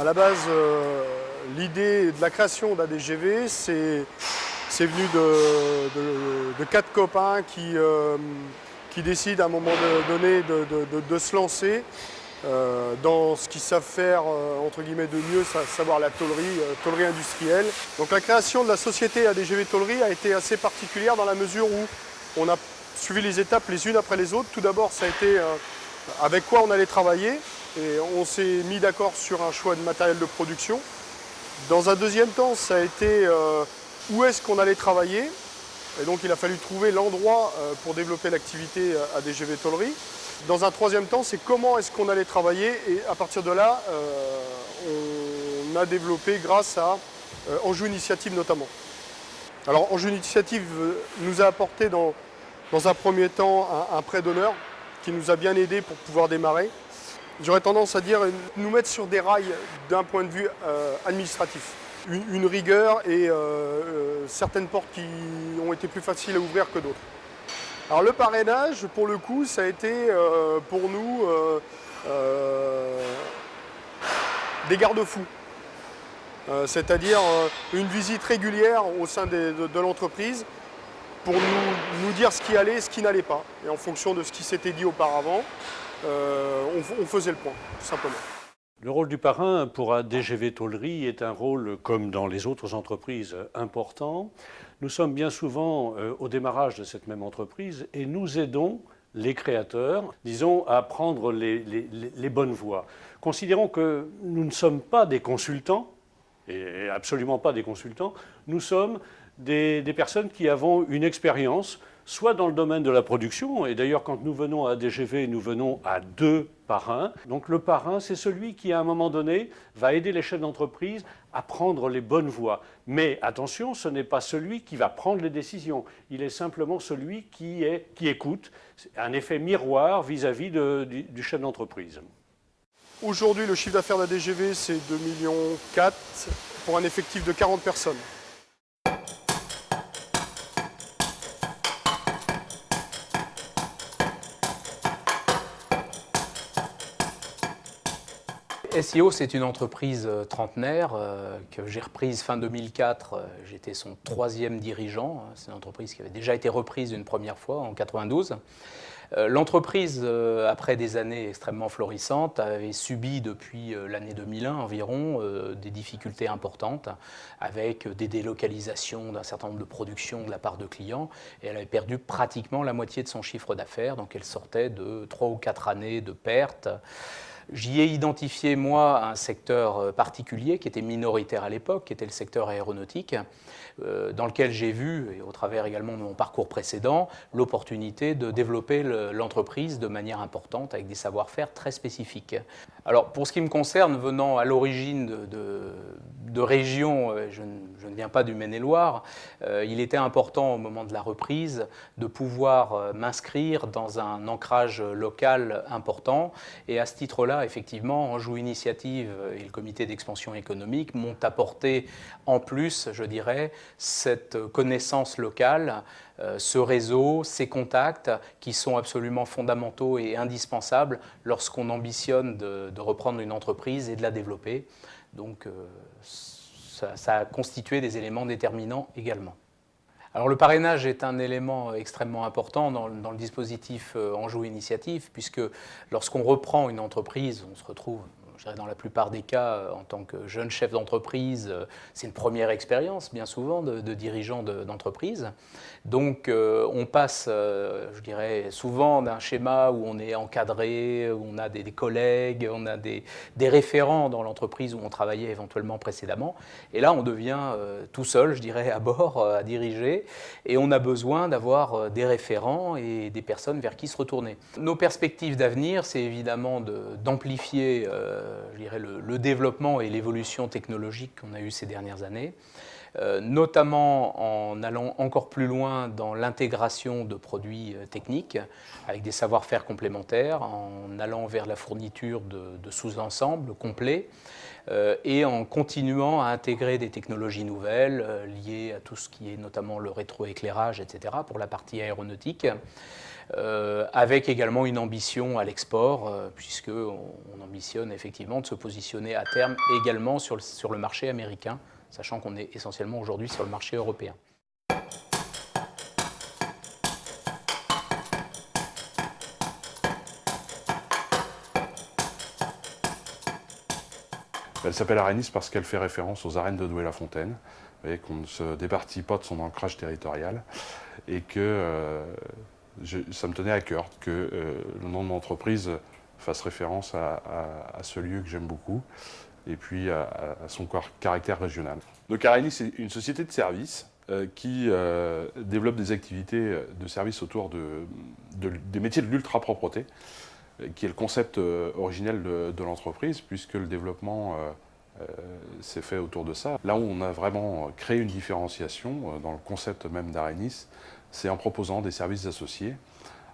À la base, l'idée de la création d'ADGV, c'est venu de quatre copains qui décident à un moment donné de se lancer dans ce qu'ils savent faire, entre guillemets, de mieux, savoir la tôlerie industrielle. Donc la création de la société ADGV Tôlerie a été assez particulière dans la mesure où on a suivi les étapes les unes après les autres. Tout d'abord, ça a été avec quoi on allait travailler et on s'est mis d'accord sur un choix de matériel de production. Dans un deuxième temps, ça a été où est-ce qu'on allait travailler. Et donc il a fallu trouver l'endroit pour développer l'activité ADGV Tôlerie. Dans un troisième temps, c'est comment est-ce qu'on allait travailler et à partir de là, on a développé grâce à Anjou Initiative notamment. Alors Anjou Initiative nous a apporté dans un premier temps un prêt d'honneur qui nous a bien aidé pour pouvoir démarrer. J'aurais tendance à dire nous mettre sur des rails d'un point de vue administratif. Une rigueur et certaines portes qui ont été plus faciles à ouvrir que d'autres. Alors le parrainage, pour le coup, ça a été pour nous des garde-fous. C'est-à-dire une visite régulière au sein de l'entreprise pour nous dire ce qui allait et ce qui n'allait pas. Et en fonction de ce qui s'était dit auparavant, on faisait le point, tout simplement. Le rôle du parrain pour ADGV Tôlerie est un rôle, comme dans les autres entreprises, important. Nous sommes bien souvent au démarrage de cette même entreprise et nous aidons les créateurs, disons, à prendre les bonnes voies. Considérons que nous ne sommes pas des consultants, et absolument pas des consultants, nous sommes des personnes qui avons une expérience, soit dans le domaine de la production, et d'ailleurs quand nous venons à ADGV, nous venons à 2 parrains. Donc le parrain, c'est celui qui à un moment donné va aider les chefs d'entreprise à prendre les bonnes voies. Mais attention, ce n'est pas celui qui va prendre les décisions, il est simplement celui qui écoute, un effet miroir vis-à-vis du chef d'entreprise. Aujourd'hui, le chiffre d'affaires d'ADGV, c'est 2,4 millions pour un effectif de 40 personnes. SIO, c'est une entreprise trentenaire que j'ai reprise fin 2004. J'étais son 3e dirigeant. C'est une entreprise qui avait déjà été reprise une première fois en 92. L'entreprise, après des années extrêmement florissantes, avait subi depuis l'année 2001 environ des difficultés importantes avec des délocalisations d'un certain nombre de productions de la part de clients. Et elle avait perdu pratiquement la moitié de son chiffre d'affaires. Donc elle sortait de 3 ou 4 années de pertes. J'y ai identifié, moi, un secteur particulier qui était minoritaire à l'époque, qui était le secteur aéronautique, dans lequel j'ai vu, et au travers également de mon parcours précédent, l'opportunité de développer l'entreprise de manière importante avec des savoir-faire très spécifiques. Alors, pour ce qui me concerne, venant à l'origine de régions, je ne viens pas du Maine-et-Loire, il était important au moment de la reprise de pouvoir m'inscrire dans un ancrage local important. Et à ce titre-là, effectivement, Anjou Initiative et le comité d'expansion économique m'ont apporté en plus, je dirais, cette connaissance locale, ce réseau, ces contacts qui sont absolument fondamentaux et indispensables lorsqu'on ambitionne de reprendre une entreprise et de la développer. Donc ça a constitué des éléments déterminants également. Alors le parrainage est un élément extrêmement important dans le dispositif Anjou Initiative, puisque lorsqu'on reprend une entreprise, on se retrouve, je dirais dans la plupart des cas, en tant que jeune chef d'entreprise, c'est une première expérience bien souvent de dirigeant d'entreprise. Donc on passe, je dirais, souvent d'un schéma où on est encadré, où on a des collègues, on a des référents dans l'entreprise où on travaillait éventuellement précédemment. Et là, on devient tout seul, je dirais, à bord, à diriger. Et on a besoin d'avoir des référents et des personnes vers qui se retourner. Nos perspectives d'avenir, c'est évidemment d'amplifier je dirais, le développement et l'évolution technologique qu'on a eu ces dernières années. notamment en allant encore plus loin dans l'intégration de produits techniques avec des savoir-faire complémentaires, en allant vers la fourniture de sous-ensembles complets et en continuant à intégrer des technologies nouvelles liées à tout ce qui est notamment le rétroéclairage, etc., pour la partie aéronautique. Avec également une ambition à l'export, puisqu'on ambitionne effectivement de se positionner à terme également sur le marché américain, sachant qu'on est essentiellement aujourd'hui sur le marché européen. Elle s'appelle Arénis parce qu'elle fait référence aux arènes de Douai-la-Fontaine, et qu'on ne se départit pas de son ancrage territorial, et que ça me tenait à cœur que le nom de mon entreprise fasse référence à ce lieu que j'aime beaucoup, et puis à son caractère régional. Donc Arénis, c'est une société de services qui développe des activités de services autour des métiers de l'ultra-propreté, qui est le concept originel de l'entreprise, puisque le développement s'est fait autour de ça. Là où on a vraiment créé une différenciation dans le concept même d'Arénis, c'est en proposant des services associés.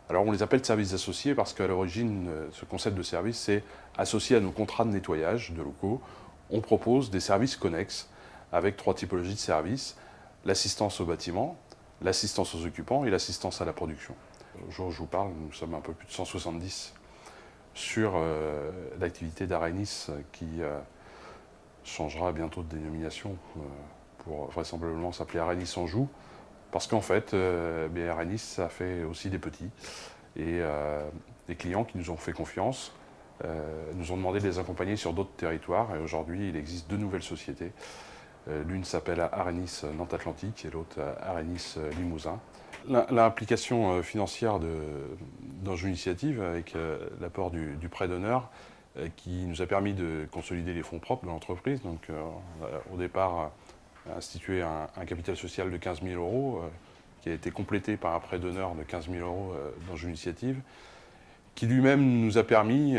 Alors on les appelle services associés parce qu'à l'origine, ce concept de service, c'est associé à nos contrats de nettoyage de locaux. On propose des services connexes avec 3 typologies de services: l'assistance au bâtiment, l'assistance aux occupants et l'assistance à la production. Au jour où je vous parle, nous sommes un peu plus de 170 sur l'activité d'Arénis qui changera bientôt de dénomination pour vraisemblablement s'appeler Arénis Anjou, parce qu'en fait, Arénis, ça fait aussi des petits. Et des clients qui nous ont fait confiance nous ont demandé de les accompagner sur d'autres territoires. Et aujourd'hui, il existe 2 nouvelles sociétés. L'une s'appelle Arénis Nantes-Atlantique et l'autre Arénis Limousin. L'implication financière d'Anjou Initiative, avec l'apport du prêt d'honneur, qui nous a permis de consolider les fonds propres de l'entreprise. Donc, on a au départ institué un capital social de 15 000 €, qui a été complété par un prêt d'honneur de 15 000 € d'Anjou Initiative, qui lui-même nous a permis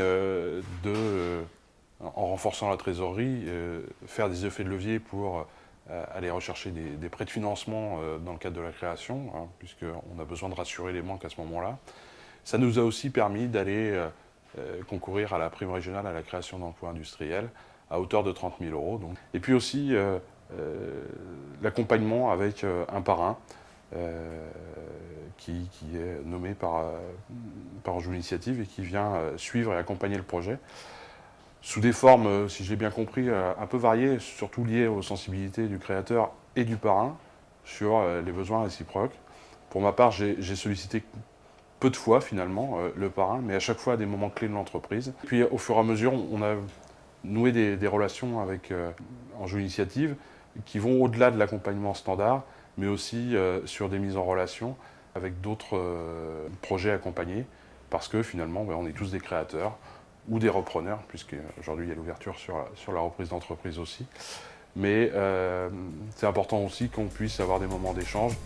en renforçant la trésorerie, faire des effets de levier pour aller rechercher des prêts de financement dans le cadre de la création, hein, puisqu'on a besoin de rassurer les banques à ce moment-là. Ça nous a aussi permis d'aller concourir à la prime régionale à la création d'emplois industriels à hauteur de 30 000 €. Donc. Et puis aussi l'accompagnement avec un parrain qui est nommé par Anjou Initiative et qui vient suivre et accompagner le projet sous des formes, si j'ai bien compris, un peu variées, surtout liées aux sensibilités du créateur et du parrain sur les besoins réciproques. Pour ma part, j'ai sollicité peu de fois finalement le parrain, mais à chaque fois à des moments clés de l'entreprise. Puis au fur et à mesure, on a noué des relations avec Anjou Initiative qui vont au-delà de l'accompagnement standard, mais aussi sur des mises en relation avec d'autres projets accompagnés, parce que finalement, on est tous des créateurs ou des repreneurs, puisqu'aujourd'hui il y a l'ouverture sur la reprise d'entreprise aussi. Mais c'est important aussi qu'on puisse avoir des moments d'échange.